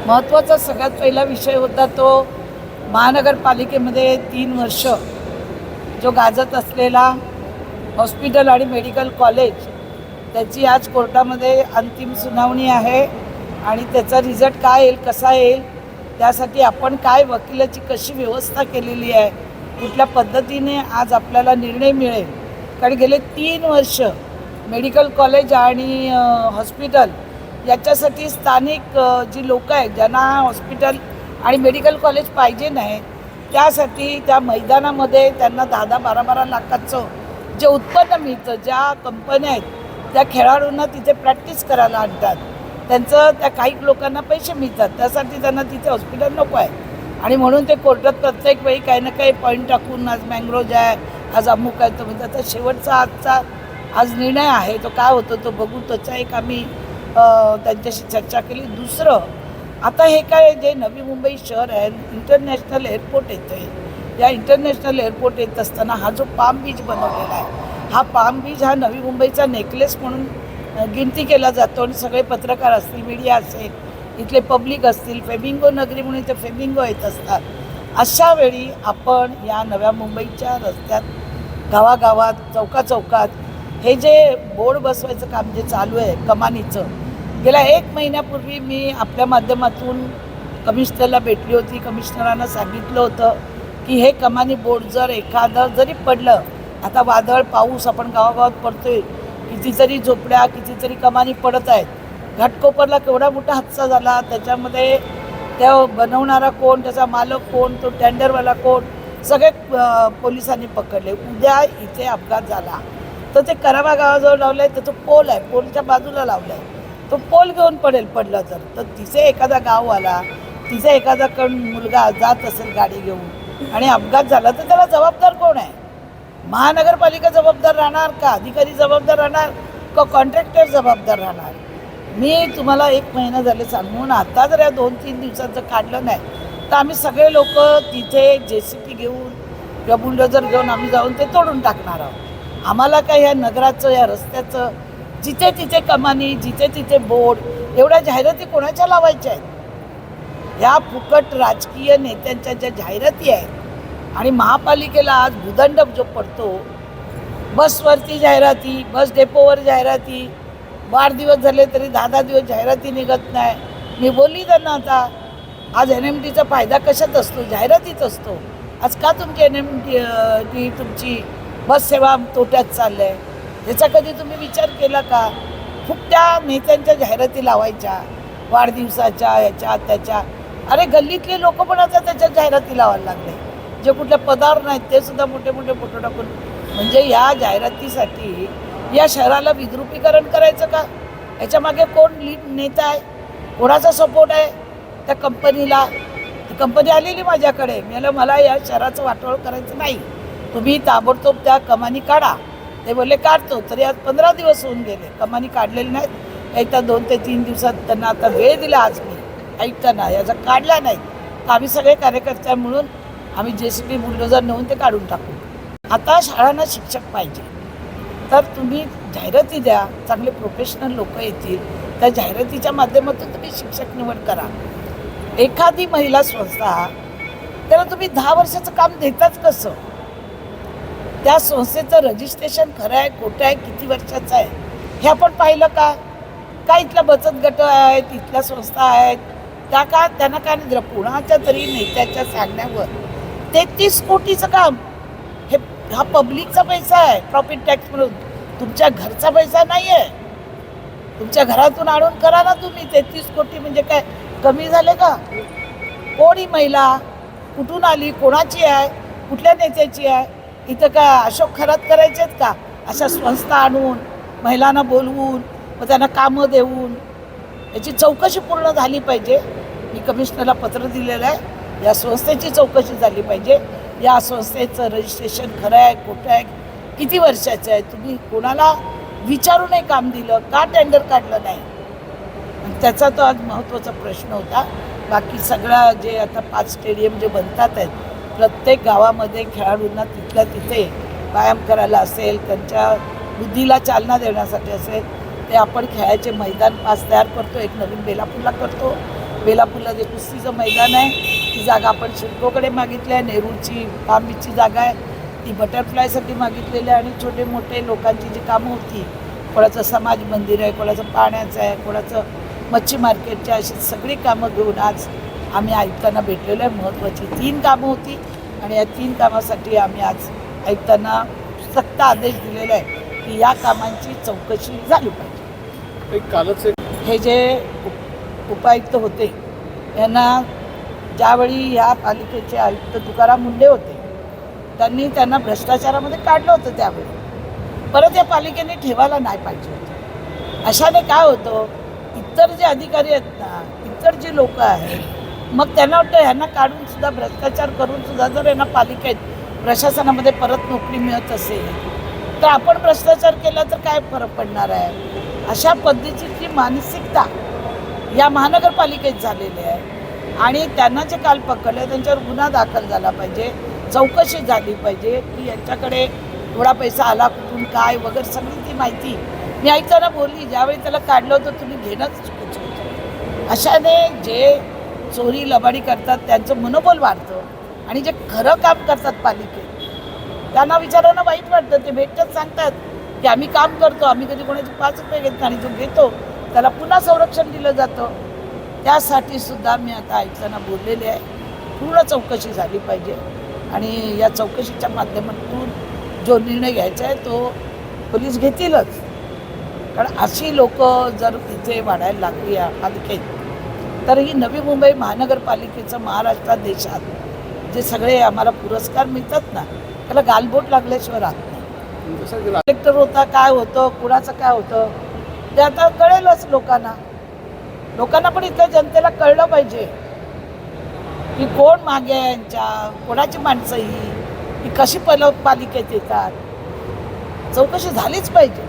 महत्त्वाचा सगळ्यात पहिला विषय होता तो महानगरपालिकेमध्ये 3 वर्ष जो गाजत असलेला हॉस्पिटल आणि मेडिकल कॉलेज, त्याची आज कोर्टामध्ये अंतिम सुनावणी आहे आणि त्याचा रिझल्ट काय येईल, कसा येईल, त्यासाठी आपण काय वकिलाची कशी व्यवस्था केलेली आहे, कुठल्या पद्धतीने आज आपल्याला निर्णय मिळेल. कारण गेले 3 वर्ष मेडिकल कॉलेज आणि हॉस्पिटल याच्यासाठी स्थानिक जी लोकं आहेत ज्यांना हॉस्पिटल आणि मेडिकल कॉलेज पाहिजे नाही, त्यासाठी त्या मैदानामध्ये त्यांना 10-12 लाखाचं जे उत्पन्न मिळतं, ज्या कंपन्या आहेत त्या खेळाडूंना तिथे प्रॅक्टिस करायला आणतात, त्यांचं त्या काही लोकांना पैसे मिळतात, त्यासाठी त्यांना तिथे हॉस्पिटल नको आहे. आणि म्हणून ते कोर्टात प्रत्येक वेळी काही ना काही पॉईंट टाकून आज मँग्रोज आहे, आज अमुक आहे, तो म्हणजे आता शेवटचा आजचा आज निर्णय आहे, तो काय होतो तो बघू. त्याचा एक आम्ही त्यांच्याशी चर्चा केली. दुसरं, आता हे काय जे नवी मुंबई शहर आहे, इंटरनॅशनल एअरपोर्ट येतं आहे. या इंटरनॅशनल एअरपोर्ट येत असताना हा जो पाम बीच बनवलेला आहे, हा पाम बीच हा नवी मुंबईचा नेकलेस म्हणून गिनती केला जातो. आणि सगळे पत्रकार असतील, मीडिया असेल, इथले पब्लिक असतील, फेमिंगो नगरी म्हणून इथे फेमिंगो येत असतात. अशा वेळी आपण या नव्या मुंबईच्या रस्त्यात, गावागावात, चौकाचौकात हे जे बोर्ड बसवायचं काम जे चालू आहे कमानीचं, गेल्या 1 महिन्यापूर्वी मी आपल्या माध्यमातून कमिशनरला भेटली होती. कमिशनरांना सांगितलं होतं की हे कमानी बोर्ड जर एखादं जरी पडलं, आता वादळ पाऊस आपण गावागावात पडतोय, कितीतरी झोपड्या, कितीतरी कमानी पडत आहेत. घाटकोपरला केवढा मोठा हादसा झाला, त्याच्यामध्ये त्या बनवणारा कोण, त्याचा मालक कोण, तो टेंडरवाला कोण, सगळे पोलिसांनी पकडले. उद्या इथे अपघात झाला तर ते करावा गावाजवळ लावलं आहे, त्याचं पोल आहे, पोलच्या बाजूला लावलं आहे, तो पोल घेऊन पडलं तर तिथे एखादा गाववाला, तिथे एखादा मुलगा जात असेल गाडी घेऊन आणि अपघात झाला तर त्याला जबाबदार कोण आहे? महानगरपालिका जबाबदार राहणार का? अधिकारी जबाबदार राहणार का? कॉन्ट्रॅक्टर जबाबदार राहणार? मी तुम्हाला 1 महिना झाले सांगून आता जर या 2-3 दिवसात जर काढलं नाही तर आम्ही सगळे लोक तिथे JCB घेऊन किंवा बुलडोझर घेऊन आम्ही जाऊन ते तोडून टाकणार आहोत. आम्हाला काय या नगराचं, या रस्त्याचं, जिथे तिथे कमानी, जिथे तिथे बोर्ड, एवढ्या जाहिराती कोणाच्या लावायच्या आहेत? या फुकट राजकीय नेत्यांच्या ज्या जाहिराती आहेत. आणि महापालिकेला आज भूदंड जो पडतो, बसवरती जाहिराती, बस डेपोवर जाहिराती, वाढदिवस झाले तरी 10-10 दिवस जाहिराती निघत नाही. मी बोलली त्यांना, आता आज NMTचा फायदा कशात असतो? जाहिरातीत असतो. आज का तुमची NMT तुमची बस सेवा तोट्यात चाललं आहे? याचा कधी तुम्ही विचार केला का? फुकट्या नेत्यांच्या जाहिराती लावायच्या, वाढदिवसाच्या, याच्या त्याच्या. अरे गल्लीतले लोक पण आता त्याच्या जाहिराती लावायला लागले, जे कुठले पदार्थ नाहीत ते सुद्धा मोठे मोठे फोटो टाकून. म्हणजे या जाहिरातीसाठी या शहराला विद्रुपीकरण करायचं का? याच्यामागे कोण लीड नेता आहे? कोणाचा सपोर्ट आहे त्या कंपनीला? ती कंपनी आलेली माझ्याकडे, मला या शहराचं वाटोळ करायचं नाही, तुम्ही ताबडतोब त्या कमानी काढा. ते बोलले काढतो. तरी आज 15 दिवस होऊन गेले, कमानी काढलेली नाहीत. एकदा 2 ते 3 दिवसात त्यांना आता वेळ दिला. आज मी ऐकताना याचा काढला नाही तर आम्ही सगळे कार्यकर्ते म्हणून आम्ही JCB बुलडोझर नेऊन ते काढून टाकू. आता शाळांना शिक्षक पाहिजे तर तुम्ही जाहिराती द्या, चांगले प्रोफेशनल लोक येतील, त्या जाहिरातीच्या माध्यमातून तुम्ही शिक्षक निवड करा. एखादी महिला संस्था, त्याला तुम्ही 10 वर्षाचं काम देताच कसं? त्या संस्थेचं रजिस्ट्रेशन खरं आहे, खोटं आहे, किती वर्षाचं आहे हे आपण पाहिलं का? का इथल्या बचत गट आहेत, इथल्या संस्था आहेत, त्या का त्यांना काय नाही दिलं? कुणाच्या तरी नेत्याच्या सांगण्यावर 33 कोटीचं काम, हे हा पब्लिकचा पैसा आहे, प्रॉफिट टॅक्स म्हणून, तुमच्या घरचा पैसा नाही आहे. तुमच्या घरातून आणून करा ना तुम्ही. 33 कोटी म्हणजे काय कमी झाले का? कोण ही महिला, कुठून आली, कोणाची आहे, कुठल्या नेत्याची आहे? इथं काय अशोक खरात करायचे आहेत का? अशा संस्था आणून महिलांना बोलवून मग त्यांना कामं देऊन याची चौकशी पूर्ण झाली पाहिजे. मी कमिशनरला पत्र दिलेलं आहे, या संस्थेची चौकशी झाली पाहिजे. या संस्थेचं रजिस्ट्रेशन खरं आहे, खोटं आहे, किती वर्षाचं आहे? तुम्ही कोणाला विचारूनही काम दिलं का? टेंडर काढलं नाही? आणि त्याचा तो आज महत्त्वाचा प्रश्न होता. बाकी सगळा जे आता 5 स्टेडियम जे बनतात आहेत, प्रत्येक गावामध्ये खेळाडूंना तिथल्या तिथे व्यायाम करायला असेल, त्यांच्या बुद्धीला चालना देण्यासाठी असेल, ते आपण खेळायचे मैदान 5 तयार करतो. एक नवीन बेलापूरला करतो, बेलापूरला जे कुस्तीचं मैदान आहे ती जागा आपण शिल्कोकडे मागितली आहे. नेहरूची पाम बीचची जागा आहे ती बटरफ्लायसाठी मागितलेली आहे. आणि छोटे मोठे लोकांची जी कामं होती, कोणाचं समाज मंदिर आहे, कोणाचं पाण्याचं आहे, कोणाचं मच्छी मार्केटच्या, अशी सगळी कामं घेऊन आज आम्ही आयुक्तांना भेटलेलो आहे. महत्त्वाची 3 कामं होती आणि या 3 कामासाठी आम्ही आज आयुक्तांना सक्त आदेश दिलेला आहे की या कामांची चौकशी झाली पाहिजे. कालच हे जे उपायुक्त होते यांना ज्यावेळी या पालिकेचे आयुक्त तुकाराम मुंडे होते त्यांनी त्यांना भ्रष्टाचारामध्ये काढलं होतं. त्यावेळी परत या पालिकेने ठेवायला नाही पाहिजे होतं. अशाने काय होतं, इतर जे अधिकारी आहेत ना, इतर जी लोक आहेत, मग त्यांना वाटतं ह्यांना काढून सुद्धा भ्रष्टाचार करून सुद्धा जर यांना पालिकेत प्रशासनामध्ये परत नोकरी मिळत असेल तर आपण भ्रष्टाचार केला तर काय फरक पडणार आहे. अशा पद्धतीची मानसिकता या महानगरपालिकेत झालेली आहे आणि त्यांना जे काल पकडलं त्यांच्यावर गुन्हा दाखल झाला पाहिजे, चौकशी झाली पाहिजे की यांच्याकडे थोडा पैसा आला कुठून काय वगैरे सगळी ती माहिती मी ऐकताना बोलली. ज्यावेळी त्याला काढलं होतं तुम्ही घेणंच चुकीचं होतं. अशाने जे चोरी लबाडी करतात त्यांचं मनोबल वाढतं आणि जे खरं काम करतात पालिकेत त्यांना विचारांना वाईट वाटतं. ते भेटतात सांगतात की आम्ही काम करतो, आम्ही कधी कोणाचे 5 रुपये घेत नाही, आणि जो घेतो त्याला पुन्हा संरक्षण दिलं जातं. त्यासाठी सुद्धा मी आता आयुक्तांना बोललेले आहे पूर्ण चौकशी झाली पाहिजे आणि या चौकशीच्या माध्यमातून जो निर्णय घ्यायचा आहे तो पोलीस घेतीलच. कारण अशी लोक जर इथे वाढायला लागली या पालिकेत तर ही नवी मुंबई महानगरपालिकेचं महाराष्ट्रात देशात जे सगळे आम्हाला पुरस्कार मिळतात ना त्याला गालबोट लागल्याशिवाय राहत नाही. कलेक्टर होता काय होतं, कुणाचं काय होतं ते आता कळेलच लोकांना. लोकांना पण इथल्या जनतेला कळलं पाहिजे की कोण मागे आहे यांच्या, कोणाची माणसं ही कशी पालिकेत येतात. चौकशी झालीच पाहिजे.